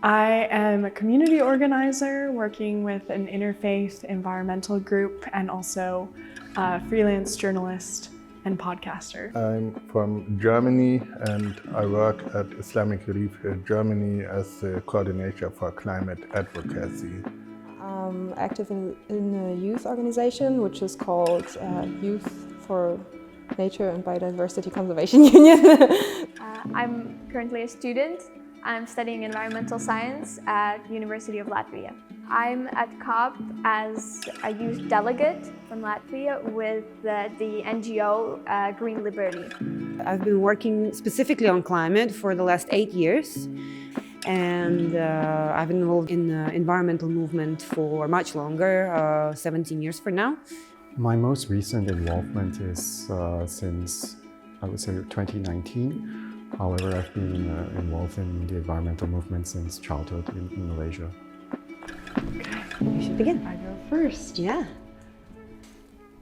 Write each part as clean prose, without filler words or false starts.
I am a community organizer working with an interfaith environmental group and also a freelance journalist and podcaster. I'm from Germany and I work at Islamic Relief Germany as the coordinator for climate advocacy. I'm active in a youth organization which is called Youth for Nature and Biodiversity Conservation Union. I'm currently a student. I'm studying environmental science at the University of Latvia. I'm at COP as a youth delegate from Latvia with the NGO Green Liberty. I've been working specifically on climate for the last 8 years. And I've been involved in the environmental movement for much longer, 17 years for now. My most recent involvement is since, I would say, 2019. However, I've been involved in the environmental movement since childhood in Malaysia. Okay, you should begin. I go first. Yeah.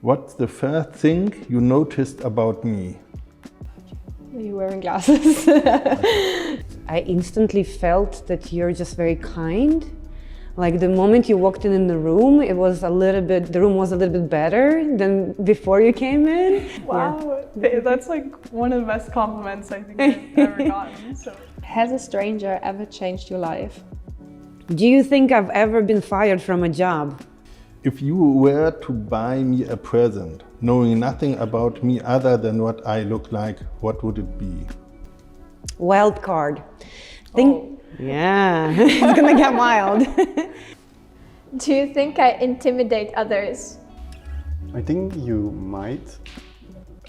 What's the first thing you noticed about me? Are you wearing glasses? I instantly felt that you're just very kind. Like the moment you walked in the room, the room was a little bit better than before you came in. Wow, yeah. That's like one of the best compliments I think I've ever gotten. So. Has a stranger ever changed your life? Do you think I've ever been fired from a job? If you were to buy me a present, knowing nothing about me other than what I look like, what would it be? Wild card. Yeah, it's gonna get wild. Do you think I intimidate others? I think you might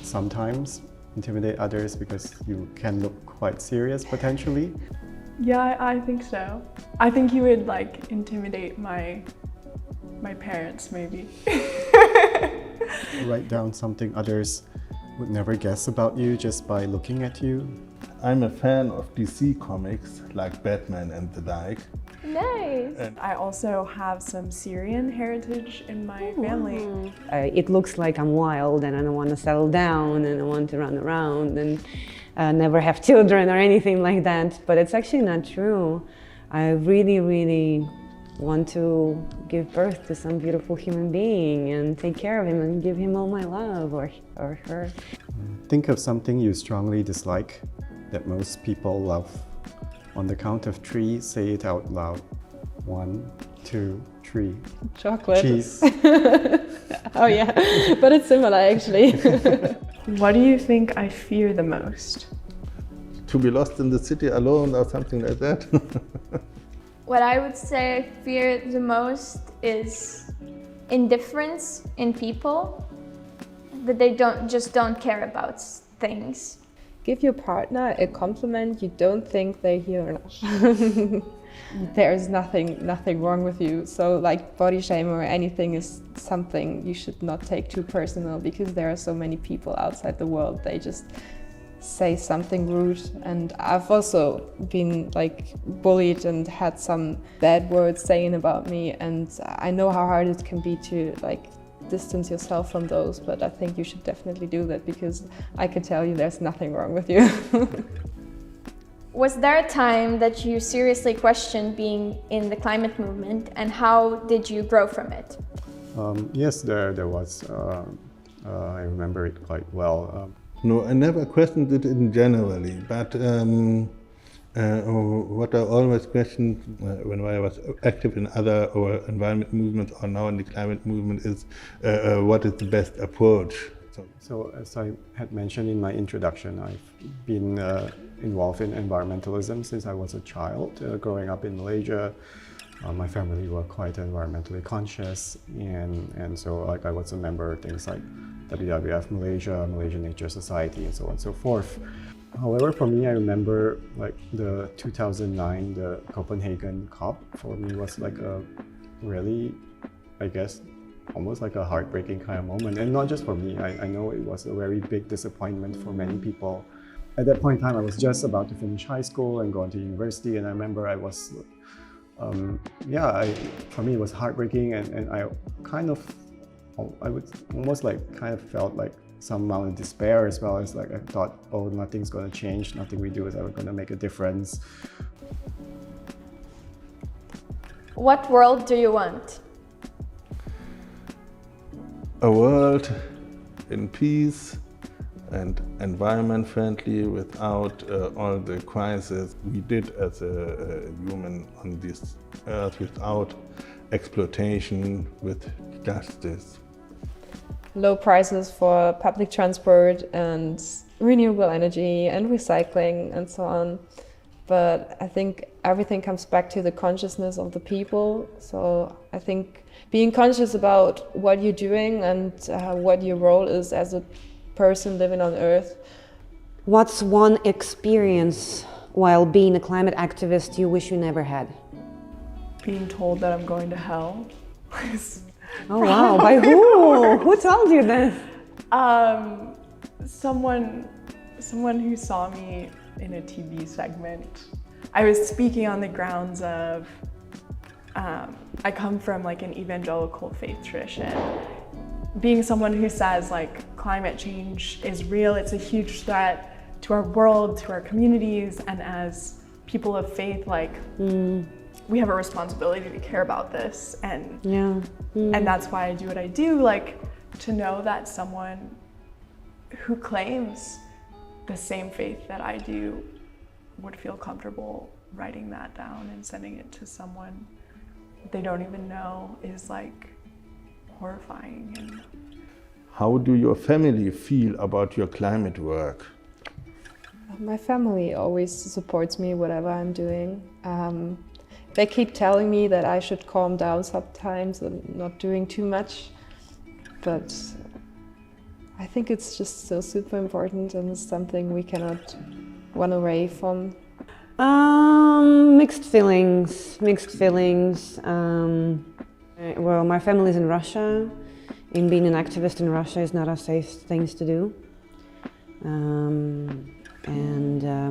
sometimes intimidate others because you can look quite serious potentially. Yeah, I think so. I think you would like intimidate my parents maybe. Write down something others would never guess about you just by looking at you. I'm a fan of DC comics like Batman and the like. Nice! And I also have some Syrian heritage in my family. It looks like I'm wild and I don't want to settle down and I want to run around and never have children or anything like that. But it's actually not true. I really, really want to give birth to some beautiful human being and take care of him and give him all my love or her. Think of something you strongly dislike that most people love. On the count of 3, say it out loud. 1, 2, 3. Chocolate. Cheese. Oh yeah, but it's similar actually. What do you think I fear the most? To be lost in the city alone or something like that. What I would say I fear the most is indifference in people, that they don't care about things. Give your partner a compliment you don't think they hear enough. There's nothing wrong with you. So like body shame or anything is something you should not take too personal, because there are so many people outside the world, they just say something rude. And I've also been like bullied and had some bad words saying about me, and I know how hard it can be to like distance yourself from those, but I think you should definitely do that, because I can tell you there's nothing wrong with you. Was there a time that you seriously questioned being in the climate movement, and how did you grow from it? Yes, there was. I remember it quite well. No, I never questioned it in generally, but what I always questioned when I was active in other environment movements or now in the climate movement is what is the best approach. So as I had mentioned in my introduction, I've been involved in environmentalism since I was a child. Growing up in Malaysia, my family were quite environmentally conscious, and so like I was a member of things like WWF Malaysia, Malaysian Nature Society, and so on and so forth. However, for me, I remember like the 2009, the Copenhagen COP for me was like a really, I guess, almost like a heartbreaking kind of moment. And not just for me, I know it was a very big disappointment for many people. At that point in time, I was just about to finish high school and go on to university, and I remember I was, for me it was heartbreaking, and I kind of, I would almost like kind of felt like some amount of despair as well. As like I thought, oh, nothing's going to change, nothing we do is ever going to make a difference. What world do you want? A world in peace and environment friendly without all the crises we did as a human on this earth, without exploitation, with justice. Low prices for public transport and renewable energy and recycling and so on. But I think everything comes back to the consciousness of the people. So I think being conscious about what you're doing and what your role is as a person living on Earth. What's one experience while being a climate activist you wish you never had? Being told that I'm going to hell. Oh wow, by who? Who told you this? Someone who saw me in a TV segment. I was speaking on the grounds of, I come from like an evangelical faith tradition. Being someone who says like climate change is real, it's a huge threat to our world, to our communities, and as people of faith, like we have a responsibility to care about this, and and that's why I do what I do. Like to know that someone who claims the same faith that I do would feel comfortable writing that down and sending it to someone they don't even know is like horrifying. And how do your family feel about your climate work? My family always supports me whatever I'm doing. They keep telling me that I should calm down sometimes and not doing too much, but I think it's just still super important and it's something we cannot run away from. Mixed feelings. Well, my family's in Russia, and being an activist in Russia is not a safe thing to do.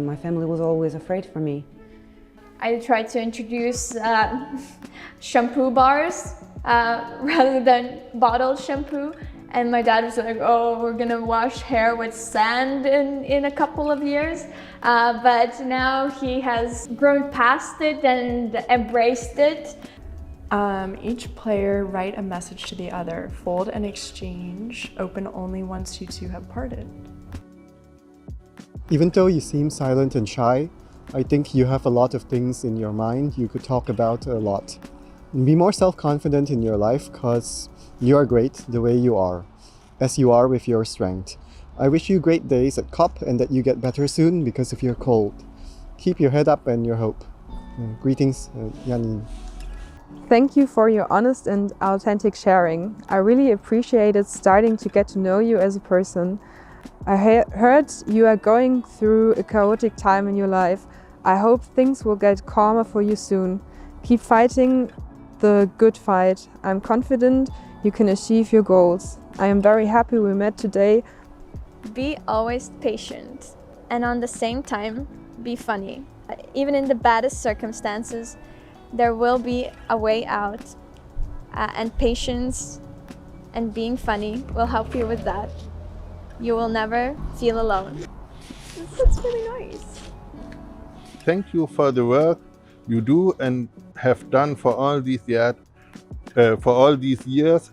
My family was always afraid for me. I tried to introduce shampoo bars rather than bottled shampoo. And my dad was like, oh, we're gonna wash hair with sand in a couple of years. But now he has grown past it and embraced it. each player write a message to the other, fold and exchange, open only once you two have parted. Even though you seem silent and shy, I think you have a lot of things in your mind you could talk about a lot. Be more self-confident in your life, because you are great the way you are, as you are with your strength. I wish you great days at COP and that you get better soon because of your cold. Keep your head up and your hope. Greetings, Janine. Thank you for your honest and authentic sharing. I really appreciated starting to get to know you as a person. I heard you are going through a chaotic time in your life. I hope things will get calmer for you soon. Keep fighting the good fight. I'm confident you can achieve your goals. I am very happy we met today. Be always patient, and on the same time, be funny. Even in the baddest circumstances, there will be a way out, and patience and being funny will help you with that. You will never feel alone. That's really nice. Thank you for the work you do and have done for all these years,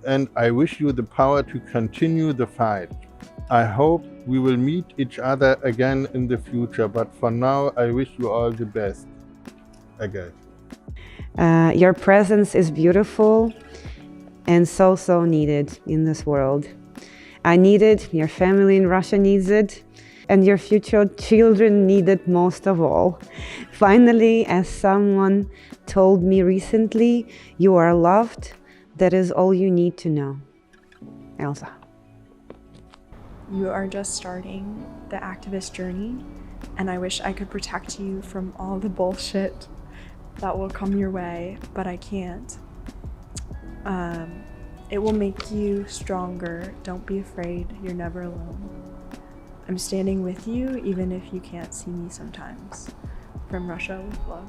and I wish you the power to continue the fight. I hope we will meet each other again in the future, but for now I wish you all the best. Again. Your presence is beautiful and so needed in this world. I need it, your family in Russia needs it, and your future children need it most of all. Finally, as someone told me recently, you are loved. That is all you need to know. Elsa. You are just starting the activist journey, and I wish I could protect you from all the bullshit that will come your way, but I can't. It will make you stronger. Don't be afraid. You're never alone. I'm standing with you, even if you can't see me sometimes. From Russia with love.